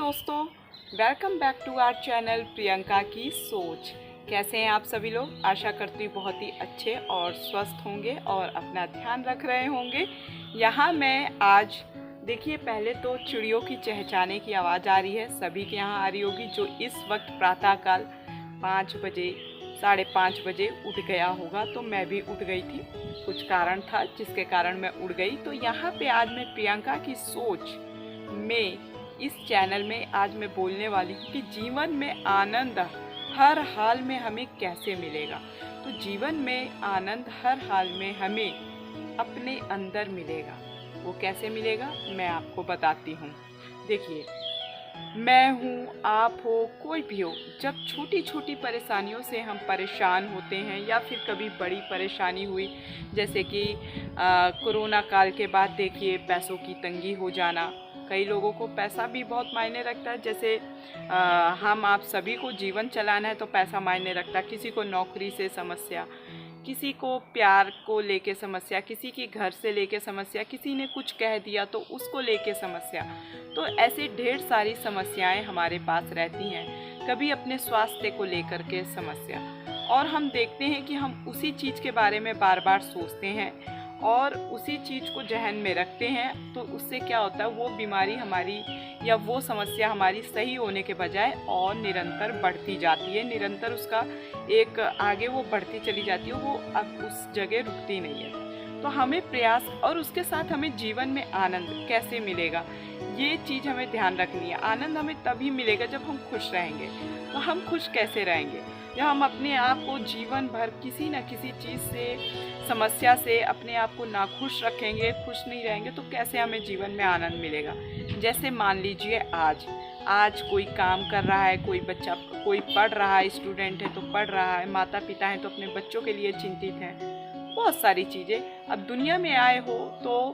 दोस्तों, welcome back to our channel Priyanka की सोच। कैसे हैं आप सभी लोग? आशा करती हूँ बहुत ही अच्छे और स्वस्थ होंगे और अपना ध्यान रख रहे होंगे। यहाँ मैं आज देखिए, पहले तो चिड़ियों की चहचहाने की आवाज़ आ रही है, सभी के यहाँ आ रही होगी, जो इस वक्त प्रातःकाल 5 बजे 5:30 बजे उठ गया होगा। तो मैं भी उठ गई थी, कुछ कारण था जिसके कारण मैं उठ गई। तो यहाँ पे आज मैं प्रियंका की सोच में इस चैनल में आज मैं बोलने वाली हूँ कि जीवन में आनंद हर हाल में हमें कैसे मिलेगा। तो जीवन में आनंद हर हाल में हमें अपने अंदर मिलेगा। वो कैसे मिलेगा मैं आपको बताती हूँ। देखिए, मैं हूँ, आप हो, कोई भी हो, जब छोटी छोटी परेशानियों से हम परेशान होते हैं या फिर कभी बड़ी परेशानी हुई, जैसे कि कोरोना काल के बाद देखिए पैसों की तंगी हो जाना। कई लोगों को पैसा भी बहुत मायने रखता है, जैसे हम आप सभी को जीवन चलाना है तो पैसा मायने रखता है। किसी को नौकरी से समस्या, किसी को प्यार को लेके समस्या, किसी की घर से लेके समस्या, किसी ने कुछ कह दिया तो उसको लेके समस्या। तो ऐसे ढेर सारी समस्याएं हमारे पास रहती हैं। कभी अपने स्वास्थ्य को लेकर के समस्या, और हम देखते हैं कि हम उसी चीज़ के बारे में बार बार सोचते हैं और उसी चीज़ को जहन में रखते हैं। तो उससे क्या होता है, वो बीमारी हमारी या वो समस्या हमारी सही होने के बजाय और निरंतर बढ़ती जाती है। निरंतर उसका एक आगे वो बढ़ती चली जाती है, वो अब उस जगह रुकती नहीं है। तो हमें प्रयास और उसके साथ हमें जीवन में आनंद कैसे मिलेगा, ये चीज़ हमें ध्यान रखनी है। आनंद हमें तभी मिलेगा जब हम खुश रहेंगे। तो हम खुश कैसे रहेंगे? जब हम अपने आप को जीवन भर किसी न किसी चीज़ से, समस्या से अपने आप को नाखुश रखेंगे, खुश नहीं रहेंगे, तो कैसे हमें जीवन में आनंद मिलेगा? जैसे मान लीजिए आज कोई काम कर रहा है, कोई बच्चा, कोई पढ़ रहा है, स्टूडेंट है तो पढ़ रहा है, माता पिता हैं तो अपने बच्चों के लिए चिंतित हैं, बहुत सारी चीज़ें। अब दुनिया में आए हो तो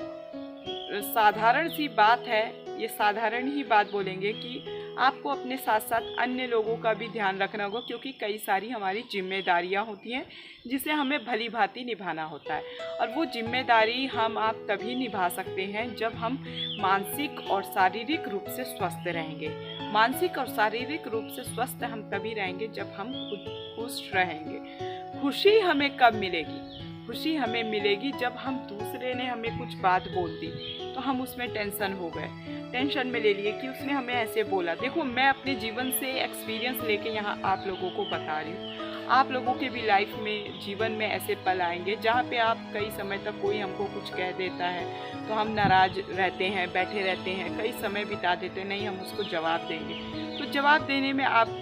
साधारण सी बात है, ये साधारण ही बात बोलेंगे कि आपको अपने साथ साथ अन्य लोगों का भी ध्यान रखना होगा, क्योंकि कई सारी हमारी जिम्मेदारियां होती हैं जिसे हमें भली भांति निभाना होता है। और वो जिम्मेदारी हम आप तभी निभा सकते हैं जब हम मानसिक और शारीरिक रूप से स्वस्थ रहेंगे। मानसिक और शारीरिक रूप से स्वस्थ हम तभी रहेंगे जब हम खुद खुश रहेंगे। खुशी हमें कब मिलेगी? खुशी हमें मिलेगी जब हम दूसरे ने हमें कुछ बात बोल दी तो हम उसमें टेंशन हो गए, टेंशन में ले लिए कि उसने हमें ऐसे बोला। देखो, मैं अपने जीवन से एक्सपीरियंस लेके यहाँ आप लोगों को बता रही हूँ। आप लोगों के भी लाइफ में, जीवन में ऐसे पल आएंगे जहाँ पे आप कई समय तक कोई हमको कुछ कह देता है तो हम नाराज़ रहते हैं, बैठे रहते हैं, कई समय बिता देते हैं, नहीं हम उसको जवाब देंगे। तो जवाब देने में आप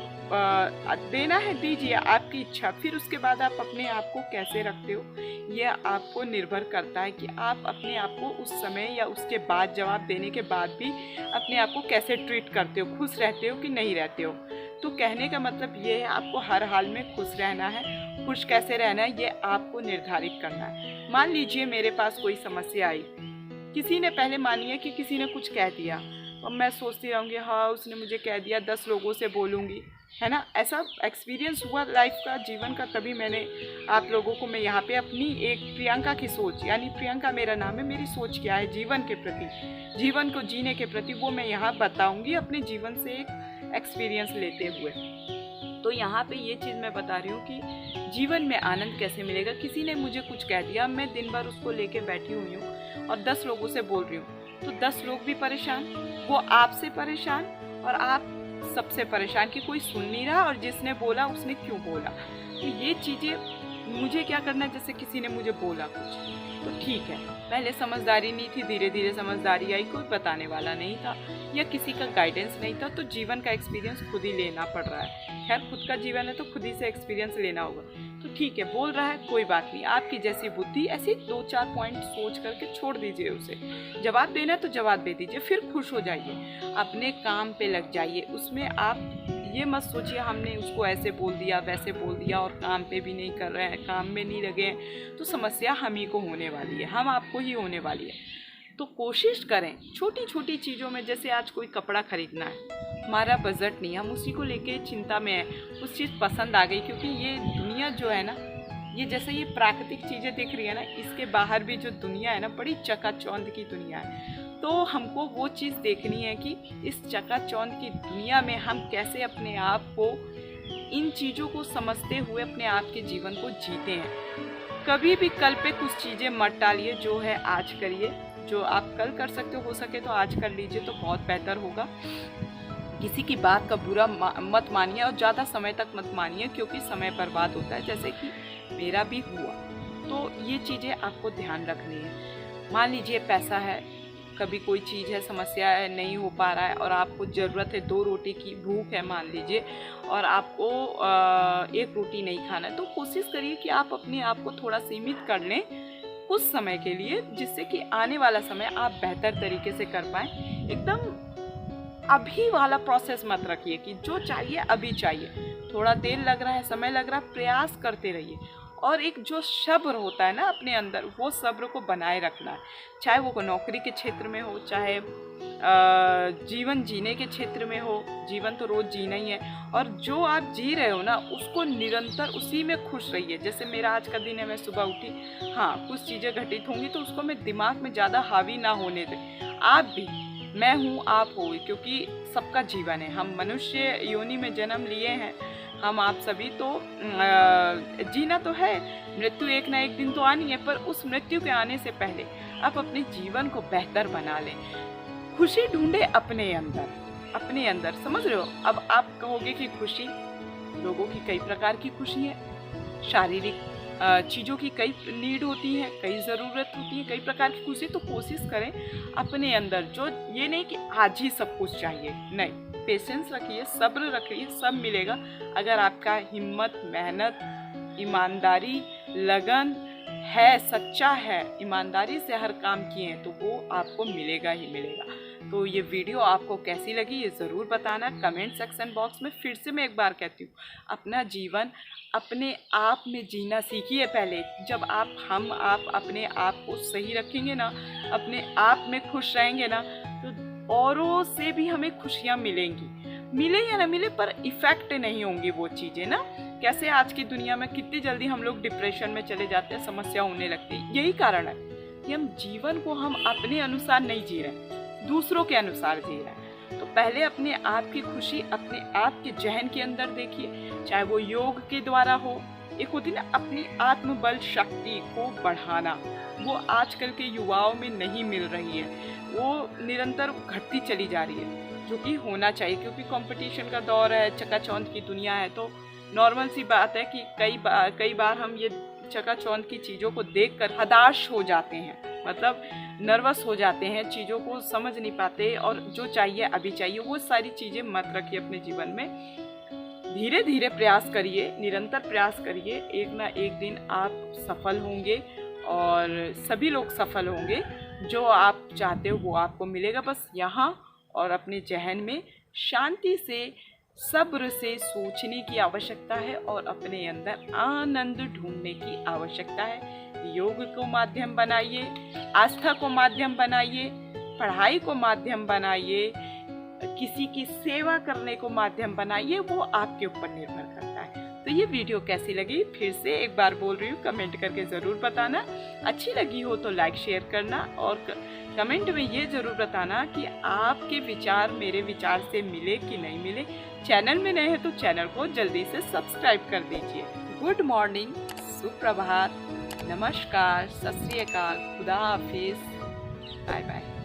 देना है, दीजिए, आपकी इच्छा। फिर उसके बाद आप अपने आप को कैसे रखते हो, यह आपको निर्भर करता है कि आप अपने आप को उस समय या उसके बाद, जवाब देने के बाद भी अपने आप को कैसे ट्रीट करते हो, खुश रहते हो कि नहीं रहते हो। तो कहने का मतलब ये है, आपको हर हाल में खुश रहना है। खुश कैसे रहना है ये आपको निर्धारित करना है। मान लीजिए मेरे पास कोई समस्या आई, किसी ने, पहले मानिए कि किसी ने कुछ कह दिया और मैं सोचती रहूँगी, हाँ उसने मुझे कह दिया, 10 लोगों से बोलूँगी, है ना। ऐसा एक्सपीरियंस हुआ लाइफ का, जीवन का, तभी मैंने आप लोगों को, मैं यहाँ पे अपनी एक प्रियंका की सोच, यानी प्रियंका मेरा नाम है, मेरी सोच क्या है जीवन के प्रति, जीवन को जीने के प्रति, वो मैं यहाँ बताऊँगी अपने जीवन से एक एक्सपीरियंस लेते हुए। तो यहाँ पे ये चीज़ मैं बता रही हूँ कि जीवन में आनंद कैसे मिलेगा। किसी ने मुझे कुछ कह दिया, मैं दिन भर उसको लेके बैठी हुई हूँ और 10 लोगों से बोल रही हूँ, तो 10 लोग भी परेशान, वो आपसे परेशान और आप सबसे परेशान कि कोई सुन नहीं रहा और जिसने बोला उसने क्यों बोला। तो ये चीज़ें मुझे क्या करना है, जैसे किसी ने मुझे बोला कुछ तो ठीक है, पहले समझदारी नहीं थी, धीरे धीरे समझदारी आई, कोई बताने वाला नहीं था या किसी का गाइडेंस नहीं था, तो जीवन का एक्सपीरियंस खुद ही लेना पड़ रहा है। खैर, खुद का जीवन है तो खुद ही से एक्सपीरियंस लेना होगा। तो ठीक है, बोल रहा है, कोई बात नहीं, आपकी जैसी बुद्धि, ऐसी 2-4 पॉइंट सोच करके छोड़ दीजिए उसे। जवाब देना है तो जवाब दे दीजिए, फिर खुश हो जाइए, अपने काम पे लग जाइए। उसमें आप ये मत सोचिए हमने उसको ऐसे बोल दिया, वैसे बोल दिया और काम पे भी नहीं कर रहे हैं, काम में नहीं लगे हैं, तो समस्या हम ही को होने वाली है, हम आपको ही होने वाली है। तो कोशिश करें छोटी छोटी चीज़ों में, जैसे आज कोई कपड़ा खरीदना है, हमारा बजट नहीं, हम उसी को लेके चिंता में हैं, उस चीज़ पसंद आ गई, क्योंकि ये दुनिया जो है ना, ये जैसे ये प्राकृतिक चीज़ें दिख रही है ना, इसके बाहर भी जो दुनिया है ना, बड़ी चकाचौंध की दुनिया है। तो हमको वो चीज़ देखनी है कि इस चकाचौंध की दुनिया में हम कैसे अपने आप को, इन चीज़ों को समझते हुए अपने आप के जीवन को जीते हैं। कभी भी कल पे कुछ चीज़ें मत टालिए, जो है आज करिए। जो आप कल कर सकते हो सके तो आज कर लीजिए तो बहुत बेहतर होगा। किसी की बात का बुरा मत मानिए और ज़्यादा समय तक मत मानिए, क्योंकि समय बर्बाद होता है, जैसे कि मेरा भी हुआ। तो ये चीज़ें आपको ध्यान रखनी है। मान लीजिए पैसा है, कभी कोई चीज़ है, समस्या है, नहीं हो पा रहा है और आपको ज़रूरत है 2 रोटी की, भूख है मान लीजिए, और आपको 1 रोटी नहीं खाना है, तो कोशिश करिए कि आप अपने आप को थोड़ा सीमित कर लें कुछ समय के लिए, जिससे कि आने वाला समय आप बेहतर तरीके से कर पाएँ। एकदम अभी वाला प्रोसेस मत रखिए कि जो चाहिए अभी चाहिए। थोड़ा देर लग रहा है, समय लग रहा है, प्रयास करते रहिए। और एक जो सब्र होता है ना अपने अंदर, वो सब्र को बनाए रखना है। चाहे वो नौकरी के क्षेत्र में हो, चाहे जीवन जीने के क्षेत्र में हो। जीवन तो रोज़ जीना ही है, और जो आप जी रहे हो ना उसको निरंतर उसी में खुश रहिए। जैसे मेरा आज का दिन है, मैं सुबह उठी, हाँ कुछ चीज़ें घटित होंगी तो उसको मैं दिमाग में ज़्यादा हावी ना होने दें। आप भी, मैं हूँ, आप हो, क्योंकि सबका जीवन है। हम मनुष्य योनि में जन्म लिए हैं, हम आप सभी, तो जीना तो है। मृत्यु एक ना एक दिन तो आनी है, पर उस मृत्यु के आने से पहले आप अपने जीवन को बेहतर बना लें। खुशी ढूंढे अपने अंदर, समझ रहे हो। अब आप कहोगे कि खुशी, लोगों की कई प्रकार की खुशी है, शारीरिक चीज़ों की कई नीड होती है, कई ज़रूरत होती है, कई प्रकार की खुशी। तो कोशिश करें अपने अंदर, जो ये नहीं कि आज ही सब कुछ चाहिए, नहीं, पेशेंस रखिए, सब्र रखिए, सब मिलेगा। अगर आपका हिम्मत, मेहनत, ईमानदारी, लगन है, सच्चा है, ईमानदारी से हर काम किए हैं, तो वो आपको मिलेगा ही मिलेगा। तो ये वीडियो आपको कैसी लगी ये ज़रूर बताना कमेंट सेक्शन बॉक्स में। फिर से मैं एक बार कहती हूँ, अपना जीवन अपने आप में जीना सीखिए पहले। जब आप अपने आप को सही रखेंगे ना, अपने आप में खुश रहेंगे ना, तो औरों से भी हमें खुशियाँ मिलेंगी। मिले या ना मिले, पर इफ़ेक्ट नहीं होंगी वो चीज़ें ना। कैसे आज की दुनिया में कितनी जल्दी हम लोग डिप्रेशन में चले जाते हैं, समस्या होने लगती है। यही कारण है कि हम जीवन को हम अपने अनुसार नहीं जी रहे, दूसरों के अनुसार जी रहे हैं। तो पहले अपने आप की खुशी अपने आप के जहन के अंदर देखिए, चाहे वो योग के द्वारा हो। एक होती ना अपनी आत्मबल शक्ति को बढ़ाना, वो आजकल के युवाओं में नहीं मिल रही है, वो निरंतर घटती चली जा रही है, जो कि होना चाहिए। क्योंकि कंपटीशन का दौर है, चकाचौंध की दुनिया है, तो नॉर्मल सी बात है कि कई बार हम ये चकाचौंध की चीज़ों को देखकर हताश हो जाते हैं, मतलब नर्वस हो जाते हैं, चीज़ों को समझ नहीं पाते, और जो चाहिए अभी चाहिए। वो सारी चीज़ें मत रखिए अपने जीवन में। धीरे धीरे प्रयास करिए, निरंतर प्रयास करिए, एक ना एक दिन आप सफल होंगे और सभी लोग सफल होंगे। जो आप चाहते हो वो आपको मिलेगा। बस यहाँ और अपने जहन में शांति से, सब्र से सोचने की आवश्यकता है और अपने अंदर आनंद ढूंढने की आवश्यकता है। योग को माध्यम बनाइए, आस्था को माध्यम बनाइए, पढ़ाई को माध्यम बनाइए, किसी की सेवा करने को माध्यम बनाइए, वो आपके ऊपर निर्भर करता है। तो ये वीडियो कैसी लगी फिर से एक बार बोल रही हूँ, कमेंट करके ज़रूर बताना। अच्छी लगी हो तो लाइक शेयर करना, और कमेंट में ये ज़रूर बताना कि आपके विचार मेरे विचार से मिले कि नहीं मिले। चैनल में नए हैं तो चैनल को जल्दी से सब्सक्राइब कर दीजिए। गुड मॉर्निंग, सुप्रभात, नमस्कार, सत श्री अकाल, खुदा हाफिज, बाय बाय।